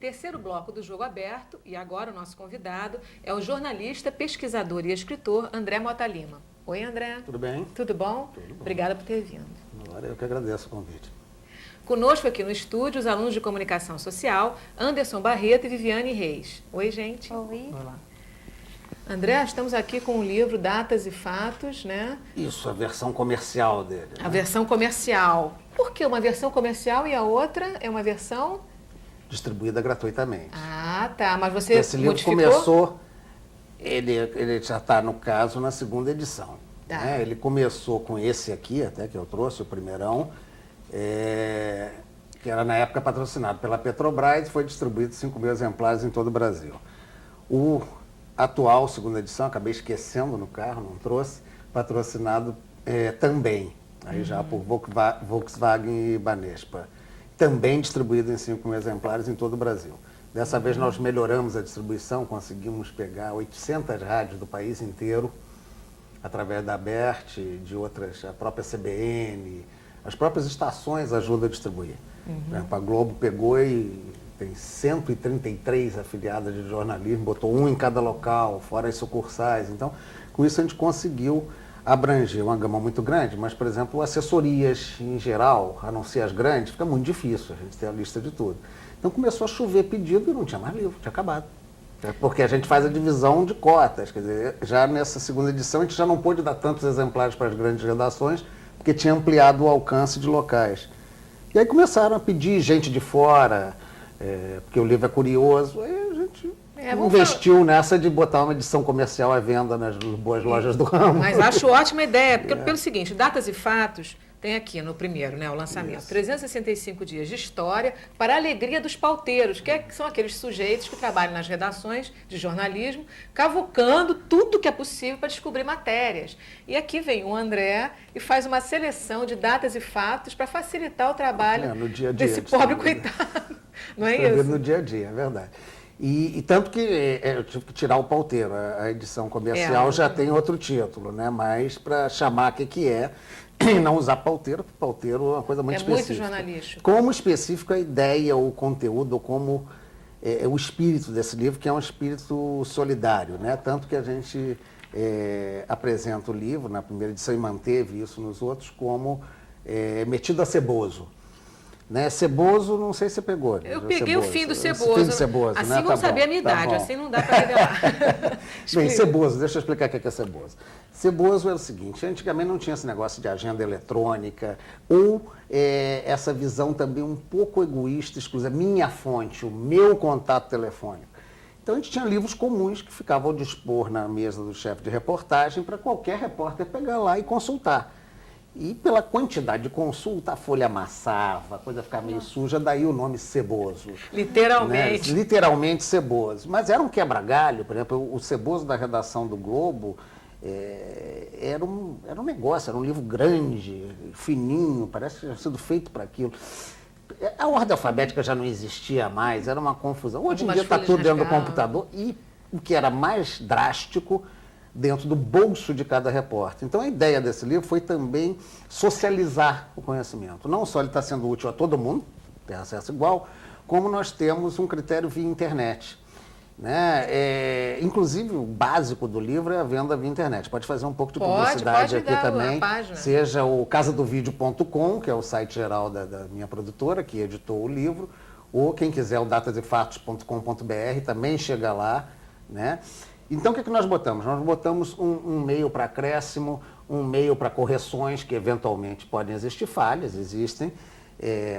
Terceiro bloco do Jogo Aberto, e agora o nosso convidado é o jornalista, pesquisador e escritor André Mota Lima. Oi, André. Tudo bem? Tudo bom? Tudo bom. Obrigada por ter vindo. Agora eu que agradeço o convite. Conosco aqui no estúdio os alunos de Comunicação Social, Anderson Barreto e Viviane Reis. Oi, gente. Oi. Olá. André, estamos aqui com o livro Datas e Fatos, né? Isso, a versão comercial dele. A versão comercial. Por que uma versão comercial e a outra é uma versão... Distribuída gratuitamente. Ah, tá. Mas você Esse livro modificou? começou, ele já está, no caso, na segunda edição. Tá. Né? Ele começou com esse aqui, até que eu trouxe, o primeirão, que era na época patrocinado pela Petrobras e foi distribuído 5 mil exemplares em todo o Brasil. O atual, segunda edição, acabei esquecendo no carro, não trouxe, patrocinado também, aí já por Volkswagen e Banespa. Também distribuído em 5 mil exemplares em todo o Brasil. Dessa vez nós melhoramos a distribuição, conseguimos pegar 800 rádios do país inteiro, através da ABERT, de outras, a própria CBN, as próprias estações ajudam a distribuir. A Globo pegou e tem 133 afiliadas de jornalismo, botou um em cada local, fora as sucursais. Então, com isso a gente conseguiu abranger uma gama muito grande, mas, por exemplo, assessorias em geral, a não ser as grandes, fica muito difícil a gente ter a lista de tudo. Então começou a chover pedido e não tinha mais livro, tinha acabado. Porque a gente faz a divisão de cotas, quer dizer, já nessa segunda edição a gente já não pôde dar tantos exemplares para as grandes redações, porque tinha ampliado o alcance de locais. E aí começaram a pedir gente de fora, porque o livro é curioso, aí a gente investiu nessa de botar uma edição comercial à venda nas boas lojas do ramo. Mas acho ótima ideia, porque pelo seguinte, Datas e Fatos, tem aqui no primeiro, né, o lançamento, isso. 365 dias de história para a alegria dos pauteiros, que são aqueles sujeitos que trabalham nas redações de jornalismo, cavucando tudo que é possível para descobrir matérias. E aqui vem o André e faz uma seleção de datas e fatos para facilitar o trabalho no dia a dia, desse pobre coitado. Não é isso? No dia a dia, é verdade. E tanto que eu tive que tirar o pauteiro, a edição comercial já tem outro título, né? Mas para chamar o que é, e não usar pauteiro, porque pauteiro é uma coisa muito específica. É muito jornalístico. Como específico a ideia, o conteúdo, ou como o espírito desse livro, que é um espírito solidário, né? Tanto que a gente apresenta o livro na primeira edição e manteve isso nos outros, como metido a ceboso. Né? Ceboso, não sei se você pegou. Eu peguei o fim do Ceboso. O fim do Ceboso, assim né? não sabia a minha idade, assim não dá para revelar. Bem, Ceboso, deixa eu explicar o que é Ceboso. Ceboso era o seguinte, antigamente não tinha esse negócio de agenda eletrônica, ou essa visão também um pouco egoísta, exclusiva, minha fonte, o meu contato telefônico. Então a gente tinha livros comuns que ficavam ao dispor na mesa do chefe de reportagem para qualquer repórter pegar lá e consultar. E pela quantidade de consulta, a folha amassava, a coisa ficava meio suja, daí o nome Ceboso. Literalmente. Né? Literalmente Ceboso. Mas era um quebra-galho, por exemplo, o Ceboso da redação do Globo era um negócio, era um livro grande, fininho, parece que tinha sido feito para aquilo. A ordem alfabética já não existia mais, era uma confusão. Hoje em dia está tudo dentro do computador e o que era mais drástico, dentro do bolso de cada repórter. Então a ideia desse livro foi também socializar o conhecimento. Não só ele está sendo útil a todo mundo, tem acesso igual, como nós temos um critério via internet. Né? Inclusive o básico do livro é a venda via internet. Pode fazer um pouco de publicidade aqui também. Seja o casadovideo.com, que é o site geral da minha produtora, que editou o livro, ou quem quiser o datasefatos.com.br também chega lá, né? Então, o que nós botamos? Nós botamos um meio para acréscimo, um meio para correções, que eventualmente podem existir falhas, existem,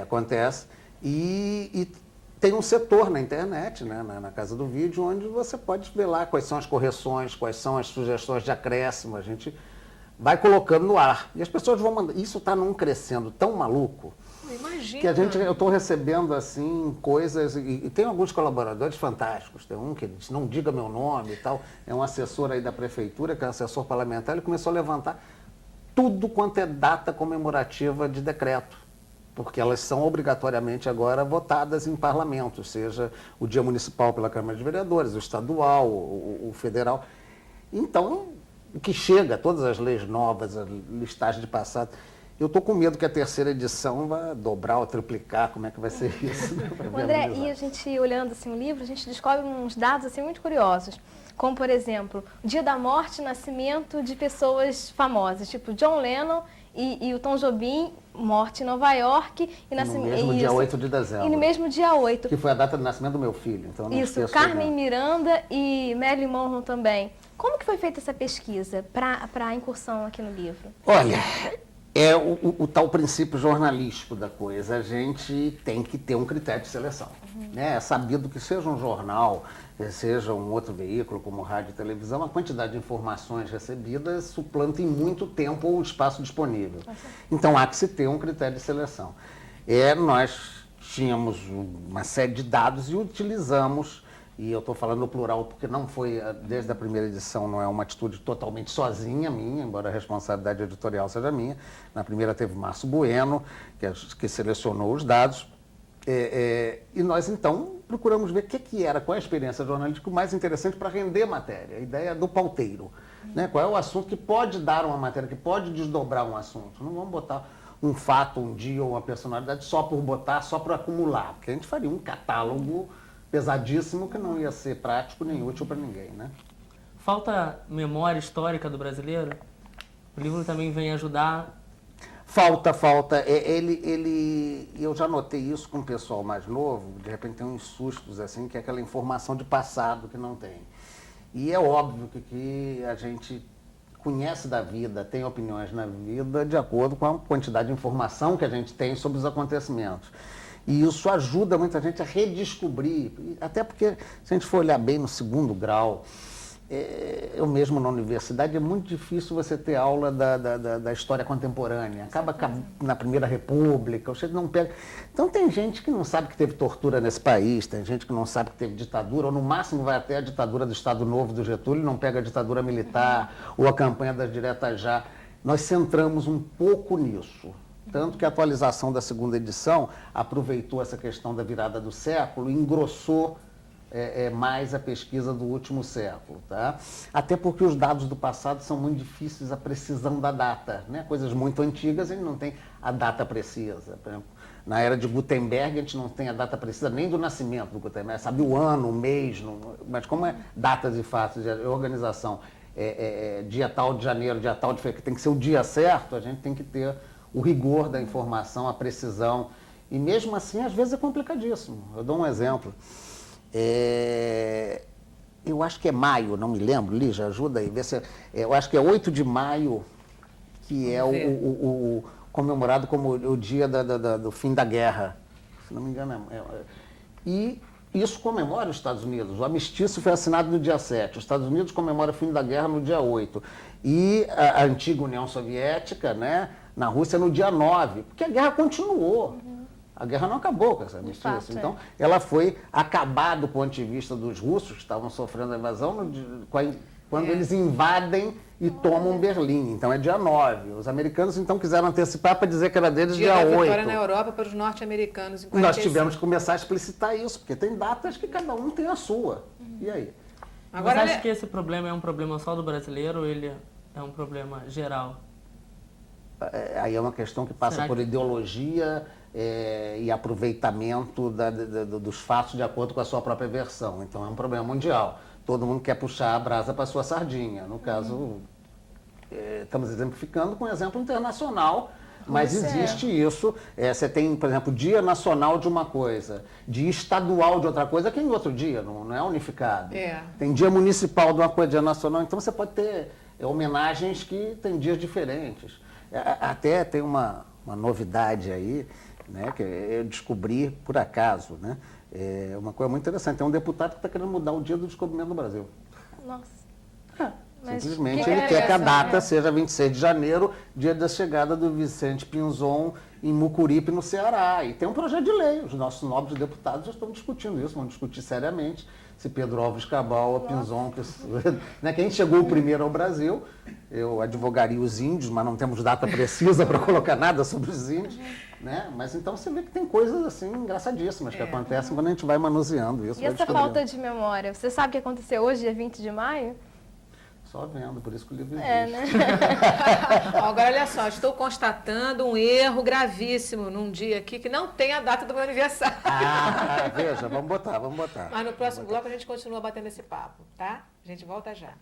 acontece, e tem um setor na internet, né, na Casa do Vídeo, onde você pode ver lá quais são as correções, quais são as sugestões de acréscimo, a gente vai colocando no ar. E as pessoas vão mandar. Isso está num crescendo tão maluco, imagina. Que eu estou recebendo assim coisas, e tem alguns colaboradores fantásticos, tem um que diz, não diga meu nome e tal, é um assessor aí da prefeitura, que é um assessor parlamentar, ele começou a levantar tudo quanto é data comemorativa de decreto, porque elas são obrigatoriamente agora votadas em parlamentos, seja o dia municipal pela Câmara de Vereadores, o estadual, o federal. Então, o que chega, todas as leis novas, a listagem de passado. Eu estou com medo que a terceira edição vá dobrar ou triplicar, como é que vai ser isso? André, e a gente olhando assim o livro, a gente descobre uns dados assim muito curiosos, como por exemplo, dia da morte e nascimento de pessoas famosas, tipo John Lennon e o Tom Jobim, morte em Nova York e nascimento... No mesmo dia 8 de dezembro. E no mesmo dia 8. Que foi a data de nascimento do meu filho, então não Isso, esqueço. Carmen Miranda e Marilyn Monroe também. Como que foi feita essa pesquisa para a incursão aqui no livro? Olha, é o tal princípio jornalístico da coisa. A gente tem que ter um critério de seleção. Né? É sabido que seja um jornal, seja um outro veículo como rádio e televisão, a quantidade de informações recebidas suplanta em muito tempo o espaço disponível. Então há que se ter um critério de seleção. Nós tínhamos uma série de dados e utilizamos, e eu estou falando no plural porque não foi, desde a primeira edição, não é uma atitude totalmente sozinha minha, embora a responsabilidade editorial seja minha. Na primeira teve Márcio Bueno, que selecionou os dados. E nós, então, procuramos ver o que era, qual é a experiência jornalística mais interessante para render matéria, a ideia do pauteiro. Né? Qual é o assunto que pode dar uma matéria, que pode desdobrar um assunto. Não vamos botar um fato, um dia ou uma personalidade só por botar, só por acumular, porque a gente faria um catálogo pesadíssimo que não ia ser prático nem útil para ninguém. Né? Falta memória histórica do brasileiro? O livro também vem ajudar... Falta. Eu já notei isso com o pessoal mais novo, de repente tem uns sustos, assim, que é aquela informação de passado que não tem. E é óbvio que a gente conhece da vida, tem opiniões na vida de acordo com a quantidade de informação que a gente tem sobre os acontecimentos. E isso ajuda muita gente a redescobrir, até porque, se a gente for olhar bem no segundo grau, eu mesmo na universidade, é muito difícil você ter aula da história contemporânea. Acaba na Primeira República, o não pega. Então tem gente que não sabe que teve tortura nesse país, tem gente que não sabe que teve ditadura, ou no máximo vai até a ditadura do Estado Novo do Getúlio, não pega a ditadura militar ou a campanha das diretas já. Nós centramos um pouco nisso. Tanto que a atualização da segunda edição aproveitou essa questão da virada do século e engrossou mais a pesquisa do último século. Tá? Até porque os dados do passado são muito difíceis, a precisão da data. Né? Coisas muito antigas, a gente não tem a data precisa. Por exemplo, na era de Gutenberg, a gente não tem a data precisa nem do nascimento do Gutenberg, sabe o ano, o mês, mas como é datas e fatos de organização, dia tal de janeiro, dia tal de fevereiro, que tem que ser o dia certo, a gente tem que ter o rigor da informação, a precisão. E mesmo assim, às vezes é complicadíssimo. Eu dou um exemplo. Eu acho que é maio, não me lembro, Lígia, ajuda aí. Eu acho que é 8 de maio, que é o comemorado como o dia do fim da guerra. Se não me engano, e isso comemora os Estados Unidos. O armistício foi assinado no dia 7. Os Estados Unidos comemoram o fim da guerra no dia 8. E a antiga União Soviética, né, na Rússia, no dia 9. Porque a guerra continuou. A guerra não acabou com essa armistício. Então, ela foi acabar do ponto de vista dos russos, que estavam sofrendo a invasão, quando eles invadem e tomam Berlim. Então, é dia 9. Os americanos, então, quiseram antecipar para dizer que era deles dia 8. Vitória na Europa para os norte-americanos. Nós tivemos que começar a explicitar isso, porque tem datas que cada um tem a sua. E aí? Agora, você acha que esse problema é um problema só do brasileiro ou ele é um problema geral? Aí é uma questão que passa por ideologia e aproveitamento dos fatos de acordo com a sua própria versão. Então é um problema mundial. Todo mundo quer puxar a brasa para a sua sardinha. No caso, estamos exemplificando com um exemplo internacional, mas existe isso. Você tem, por exemplo, dia nacional de uma coisa, dia estadual de outra coisa, que em outro dia, não é unificado. Tem dia municipal de uma coisa, dia nacional. Então você pode ter homenagens que têm dias diferentes. Até tem uma novidade aí, né, que eu descobri por acaso, né? Uma coisa muito interessante. Tem um deputado que está querendo mudar o dia do descobrimento do Brasil. Nossa. Simplesmente ele quer que a data seja 26 de janeiro, dia da chegada do Vicente Pinzon em Mucuripe, no Ceará. E tem um projeto de lei. Os nossos nobres deputados já estão discutindo isso, vão discutir seriamente se Pedro Alves Cabral ou Pinzon, né, quem chegou primeiro ao Brasil. Eu advogaria os índios, mas não temos data precisa para colocar nada sobre os índios. Né? Mas então você vê que tem coisas assim engraçadíssimas que acontecem quando a gente vai manuseando isso. E essa falta de memória? Você sabe o que aconteceu hoje, dia 20 de maio? Só vendo, por isso que o livro existe. É, né? Ó, agora, olha só, estou constatando um erro gravíssimo num dia aqui que não tem a data do meu aniversário. Ah, veja, vamos botar. Mas no próximo bloco a gente continua batendo esse papo, tá? A gente volta já.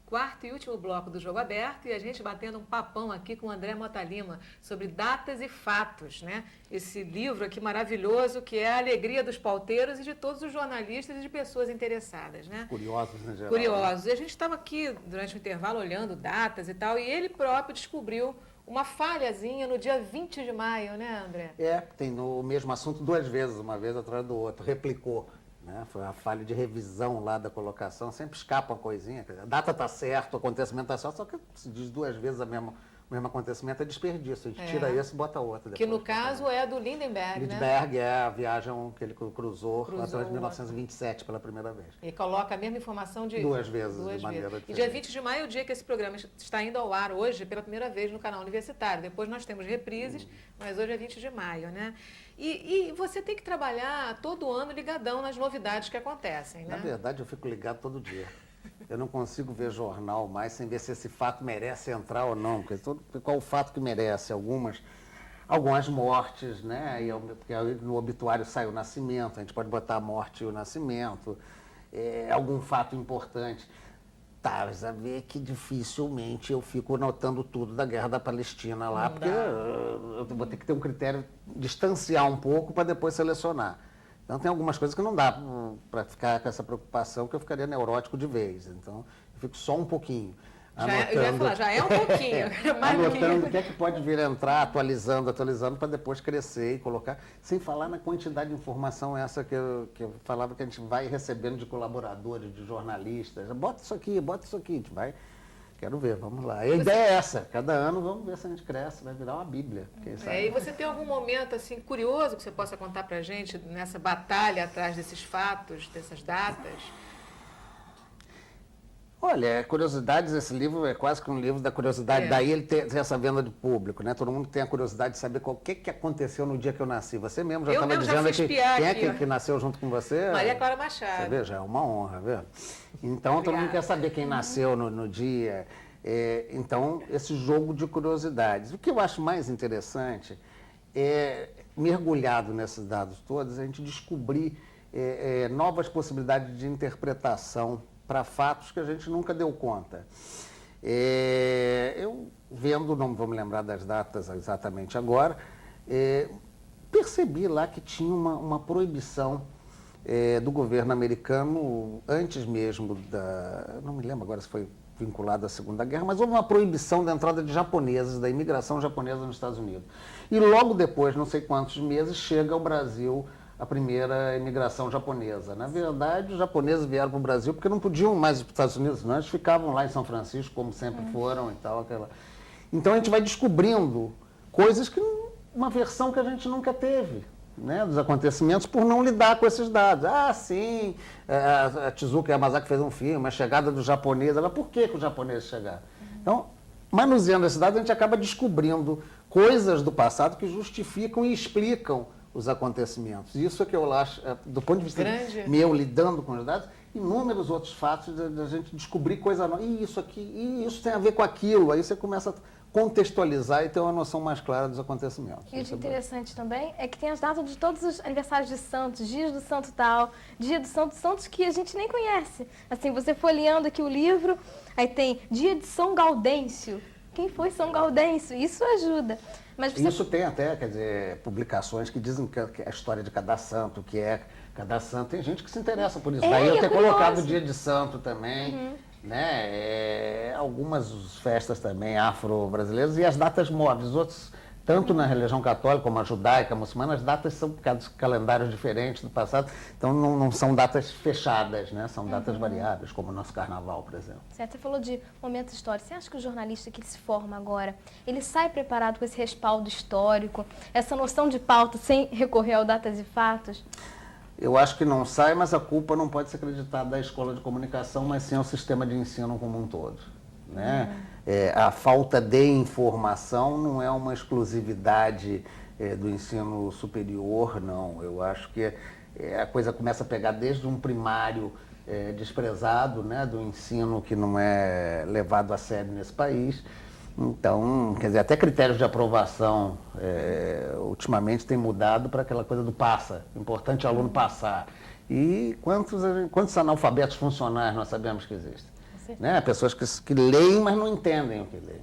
Quarto e último bloco do Jogo Aberto e a gente batendo um papão aqui com o André Mota Lima sobre datas e fatos, né? Esse livro aqui maravilhoso que é a alegria dos pauteiros e de todos os jornalistas e de pessoas interessadas, né? Curiosos em geral. Curiosos. E a gente estava aqui durante o intervalo olhando datas e tal e ele próprio descobriu uma falhazinha no dia 20 de maio, né, André? Tem no mesmo assunto 2 vezes, uma vez atrás do outro, replicou. Né? Foi uma falha de revisão lá da colocação, sempre escapa uma coisinha. A data está certa, o acontecimento está certo, só que se diz 2 vezes o mesmo acontecimento é desperdício. A gente tira esse e bota outro. Que no caso é do Lindenberg, né? Lindenberg é a viagem que ele cruzou até 1927 pela primeira vez. E coloca a mesma informação de 2 vezes, de maneira diferente. E dia 20 de maio é o dia que esse programa está indo ao ar hoje, pela primeira vez no canal universitário. Depois nós temos reprises, mas hoje é 20 de maio, né? E você tem que trabalhar todo ano ligadão nas novidades que acontecem, né? Na verdade, eu fico ligado todo dia. Eu não consigo ver jornal mais sem ver se esse fato merece entrar ou não. Porque qual o fato que merece? Algumas mortes, né? Porque no obituário sai o nascimento, a gente pode botar a morte e o nascimento. Algum fato importante. Tá, mas a ver que dificilmente eu fico notando tudo da guerra da Palestina lá, porque eu vou ter que ter um critério, distanciar um pouco para depois selecionar. Então tem algumas coisas que não dá para ficar com essa preocupação, que eu ficaria neurótico de vez. Então eu fico só um pouquinho. Eu ia falar, já é um pouquinho. Anotando o que é que pode vir a entrar, atualizando, para depois crescer e colocar, sem falar na quantidade de informação essa que eu falava que a gente vai recebendo de colaboradores, de jornalistas. Bota isso aqui, a gente vai. Quero ver, vamos lá. A ideia é essa, cada ano vamos ver se a gente cresce, vai virar uma bíblia. Quem sabe? E você tem algum momento assim curioso que você possa contar pra gente nessa batalha atrás desses fatos, dessas datas? Olha, curiosidades, esse livro é quase que um livro da curiosidade, daí ele tem essa venda de público, né? Todo mundo tem a curiosidade de saber o que aconteceu no dia que eu nasci. Você mesmo já estava dizendo que quem é que nasceu junto com você? Maria Clara Machado. Você vê, já é uma honra, viu? Então, todo mundo quer saber quem nasceu no dia. Então, esse jogo de curiosidades. O que eu acho mais interessante é, mergulhado nesses dados todos, a gente descobrir novas possibilidades de interpretação para fatos que a gente nunca deu conta. Eu vendo, não vou me lembrar das datas exatamente agora, percebi lá que tinha uma proibição do governo americano, antes mesmo não me lembro agora se foi vinculado à Segunda Guerra, mas houve uma proibição da entrada de japoneses, da imigração japonesa nos Estados Unidos. E logo depois, não sei quantos meses, chega ao Brasil a primeira imigração japonesa. Na verdade, os japoneses vieram para o Brasil porque não podiam mais ir para os Estados Unidos, não. Eles ficavam lá em São Francisco, como sempre foram e tal. Então, a gente vai descobrindo coisas uma versão que a gente nunca teve, né, dos acontecimentos, por não lidar com esses dados. Ah, sim, a Tezuka Yamazaki fez um filme, a chegada do japonês. Por que os japoneses chegaram? Então, manuseando esses dados, a gente acaba descobrindo coisas do passado que justificam e explicam os acontecimentos. Isso é que eu acho, do ponto de vista meu, lidando com os dados, inúmeros outros fatos da gente descobrir coisa nova. E isso aqui, e isso tem a ver com aquilo. Aí você começa a contextualizar e ter uma noção mais clara dos acontecimentos. E o que é interessante também é que tem as datas de todos os aniversários de santos, dias do santo tal, dia do santo, santos que a gente nem conhece. Assim, você folheando aqui o livro, aí tem dia de São Gaudêncio. Quem foi São Gaudêncio? Isso ajuda. Mas você... Isso tem até, quer dizer, publicações que dizem que a história de cada santo, que é cada santo, tem gente que se interessa por isso. Daí eu ter colocado o dia de santo também, né? Algumas festas também afro-brasileiras e as datas móveis. Outros, tanto na religião católica como a judaica, a muçulmana, as datas são calendários diferentes do passado, então não são datas fechadas, né? São datas variáveis, como o nosso carnaval, por exemplo. Certo, você falou de momentos históricos. Você acha que o jornalista que se forma agora, ele sai preparado com esse respaldo histórico, essa noção de pauta, sem recorrer ao datas e fatos? Eu acho que não sai, mas a culpa não pode ser acreditada da escola de comunicação, mas sim ao sistema de ensino como um todo, né? A falta de informação não é uma exclusividade do ensino superior, não. Eu acho que a coisa começa a pegar desde um primário desprezado, né, do ensino que não é levado a sério nesse país. Então, quer dizer, até critérios de aprovação ultimamente têm mudado para aquela coisa do passa. Importante o aluno passar. E quantos analfabetos funcionais nós sabemos que existem? Né? Pessoas que leem, mas não entendem o que leem.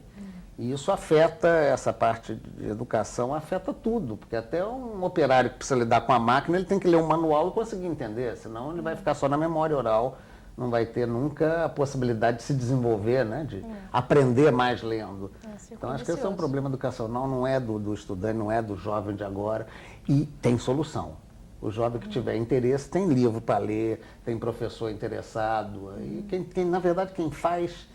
E isso afeta, essa parte de educação afeta tudo, porque até um operário que precisa lidar com a máquina, ele tem que ler um manual e conseguir entender, senão ele vai ficar só na memória oral, não vai ter nunca a possibilidade de se desenvolver, né? De aprender mais lendo. Então acho que esse é um problema educacional, não é do estudante, não é do jovem de agora, e tem solução. O jovem que tiver interesse tem livro para ler, tem professor interessado, e na verdade quem faz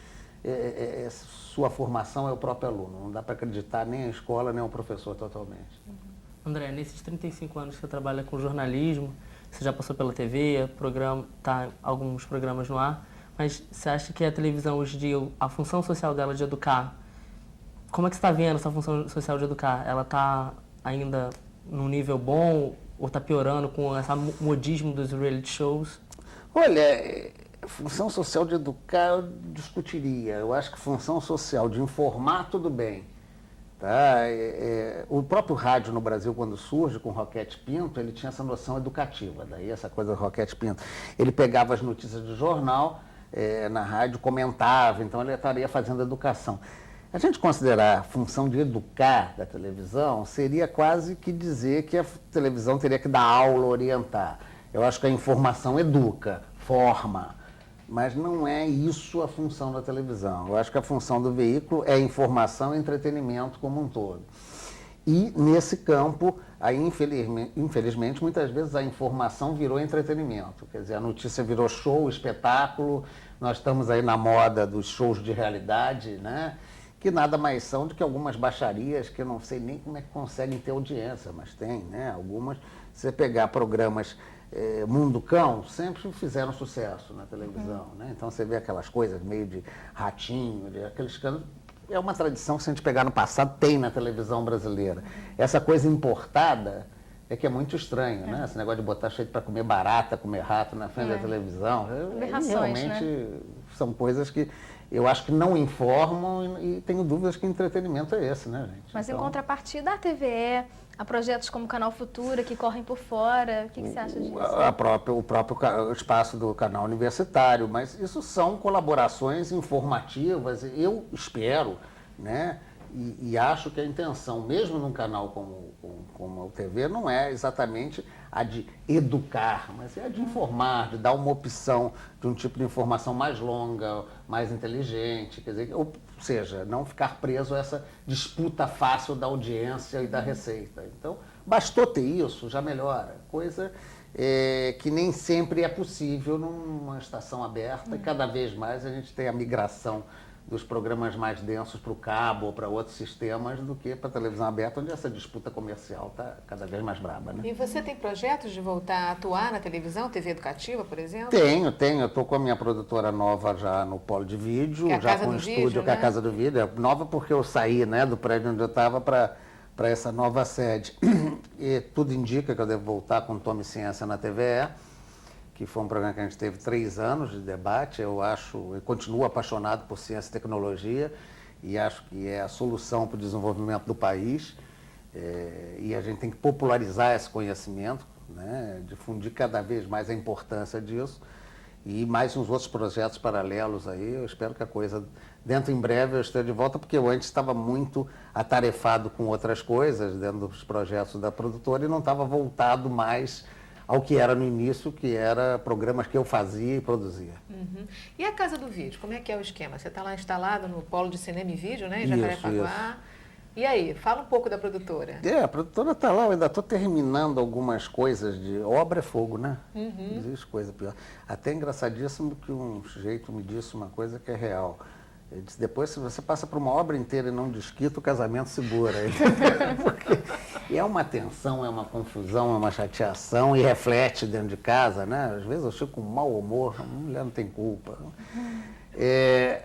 sua formação é o próprio aluno. Não dá para acreditar nem a escola, nem o professor totalmente. André, nesses 35 anos que você trabalha com jornalismo, você já passou pela TV, alguns programas no ar, mas você acha que a televisão hoje em dia, a função social dela de educar, como é que você está vendo essa função social de educar? Ela está ainda num nível bom ou está piorando com esse modismo dos reality shows? Olha, função social de educar eu discutiria. Eu acho que função social de informar, tudo bem. Tá? O próprio rádio no Brasil, quando surge com Roquete Pinto, ele tinha essa noção educativa. Daí essa coisa do Roquete Pinto. Ele pegava as notícias do jornal, na rádio, comentava, então ele estaria fazendo educação. A gente considerar a função de educar da televisão seria quase que dizer que a televisão teria que dar aula, orientar. Eu acho que a informação educa, forma, mas não é isso a função da televisão. Eu acho que a função do veículo é informação e entretenimento como um todo. E nesse campo, aí infelizmente, muitas vezes a informação virou entretenimento. Quer dizer, a notícia virou show, espetáculo, nós estamos aí na moda dos shows de realidade, né? Que nada mais são do que algumas baixarias que eu não sei nem como é que conseguem ter audiência, mas tem, né? Algumas, se você pegar programas Mundo Cão, sempre fizeram sucesso na televisão, né? Então você vê aquelas coisas meio de ratinho, aqueles cantos. É uma tradição que, se a gente pegar no passado, tem na televisão brasileira. Essa coisa importada é que é muito estranho, né? Esse negócio de botar cheio para comer barata, comer rato na frente da televisão. Realmente são coisas que eu acho que não informam e tenho dúvidas que entretenimento é esse, né, gente? Mas então, em contrapartida, a TVE, há projetos como Canal Futura que correm por fora. O que você acha disso? O próprio espaço do canal universitário, mas isso são colaborações informativas. Eu espero, né? E acho que a intenção, mesmo num canal como o TV, não é exatamente a de educar, mas é a de informar, de dar uma opção de um tipo de informação mais longa, mais inteligente, quer dizer, ou seja, não ficar preso a essa disputa fácil da audiência e da receita. Então, bastou ter isso, já melhora. Coisa que nem sempre é possível numa estação aberta, e cada vez mais a gente tem a migração dos programas mais densos para o cabo ou para outros sistemas do que para a televisão aberta, onde essa disputa comercial está cada vez mais braba, né? E você tem projetos de voltar a atuar na televisão, TV educativa, por exemplo? Tenho. Eu estou com a minha produtora nova já no Polo de Vídeo, já com o estúdio, que é a Casa do Vídeo. É nova porque eu saí, né, do prédio onde eu estava para essa nova sede. E tudo indica que eu devo voltar com Tome Ciência na TVE, que foi um programa que a gente teve 3 anos de debate. Eu continuo apaixonado por ciência e tecnologia e acho que é a solução para o desenvolvimento do país. E a gente tem que popularizar esse conhecimento, né? Difundir cada vez mais a importância disso. E mais uns outros projetos paralelos aí. Eu espero que a coisa, dentro em breve, eu esteja de volta, porque eu antes estava muito atarefado com outras coisas dentro dos projetos da produtora e não estava voltado mais ao que era no início, que era programas que eu fazia e produzia. E a Casa do Vídeo, como é que é o esquema? Você está lá instalado no Polo de Cinema e Vídeo, né, em Jacarepaguá. E aí, fala um pouco da produtora. A produtora está lá, eu ainda estou terminando algumas coisas de... Obra é fogo, né? Não existe coisa pior. Até engraçadíssimo que um sujeito me disse uma coisa que é real. Ele disse, depois, se você passa por uma obra inteira e não desquita, o casamento segura. E é uma tensão, é uma confusão, é uma chateação e reflete dentro de casa, né? Às vezes eu fico com mau humor, a mulher não tem culpa.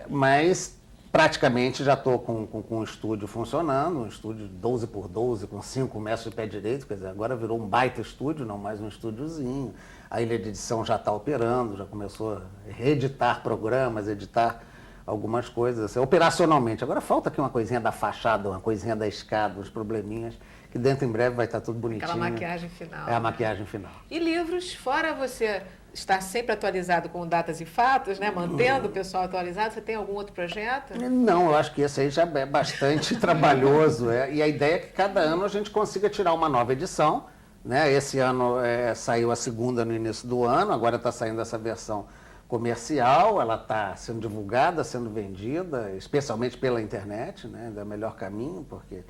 Mas praticamente já estou com um estúdio funcionando, um estúdio 12x12, com 5 metros de pé direito, quer dizer, agora virou um baita estúdio, não mais um estúdiozinho. A ilha de edição já está operando, já começou a reeditar programas, editar algumas coisas, assim, operacionalmente. Agora falta aqui uma coisinha da fachada, uma coisinha da escada, uns probleminhas, que dentro em breve vai estar tudo bonitinho. Aquela maquiagem final. É a maquiagem final. E livros, fora você estar sempre atualizado com datas e fatos, né? Mantendo o pessoal atualizado, você tem algum outro projeto? Não, eu acho que esse aí já é bastante trabalhoso. E a ideia é que cada ano a gente consiga tirar uma nova edição. Né? Esse ano saiu a segunda no início do ano, agora está saindo essa versão comercial, ela está sendo divulgada, sendo vendida, especialmente pela internet, né? É o melhor caminho, porque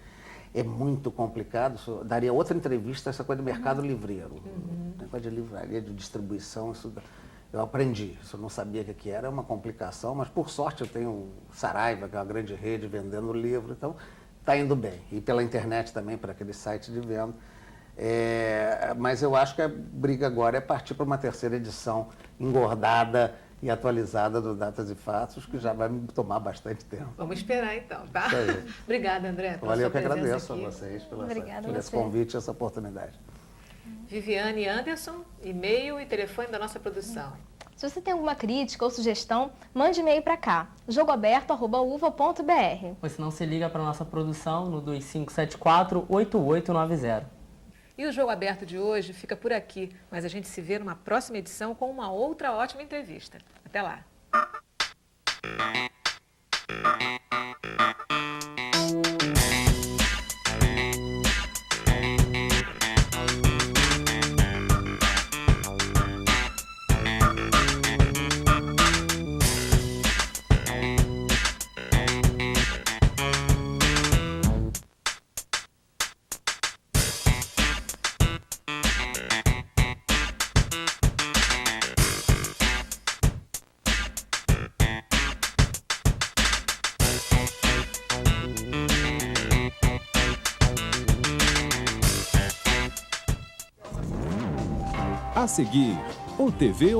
é muito complicado. Isso daria outra entrevista, essa coisa do mercado livreiro. Negócio de livraria, de distribuição, isso eu aprendi. Isso eu não sabia o que era, é uma complicação, mas por sorte eu tenho o Saraiva, que é uma grande rede vendendo livro, então está indo bem. E pela internet também, para aquele site de venda. Mas eu acho que a briga agora é partir para uma terceira edição engordada e atualizada do Datas e Fatos, que já vai me tomar bastante tempo. Vamos esperar então, tá? Obrigada, André, pela Olha, sua eu que presença agradeço aqui. a vocês Obrigada por a esse você. convite e essa oportunidade. Viviane Anderson, e-mail e telefone da nossa produção. Se você tem alguma crítica ou sugestão, mande e-mail para cá, jogoaberto@uva.br. Ou se não, se liga para a nossa produção no 2574-8890. E o Jogo Aberto de hoje fica por aqui, mas a gente se vê numa próxima edição com uma outra ótima entrevista. Até lá! A seguir, o TV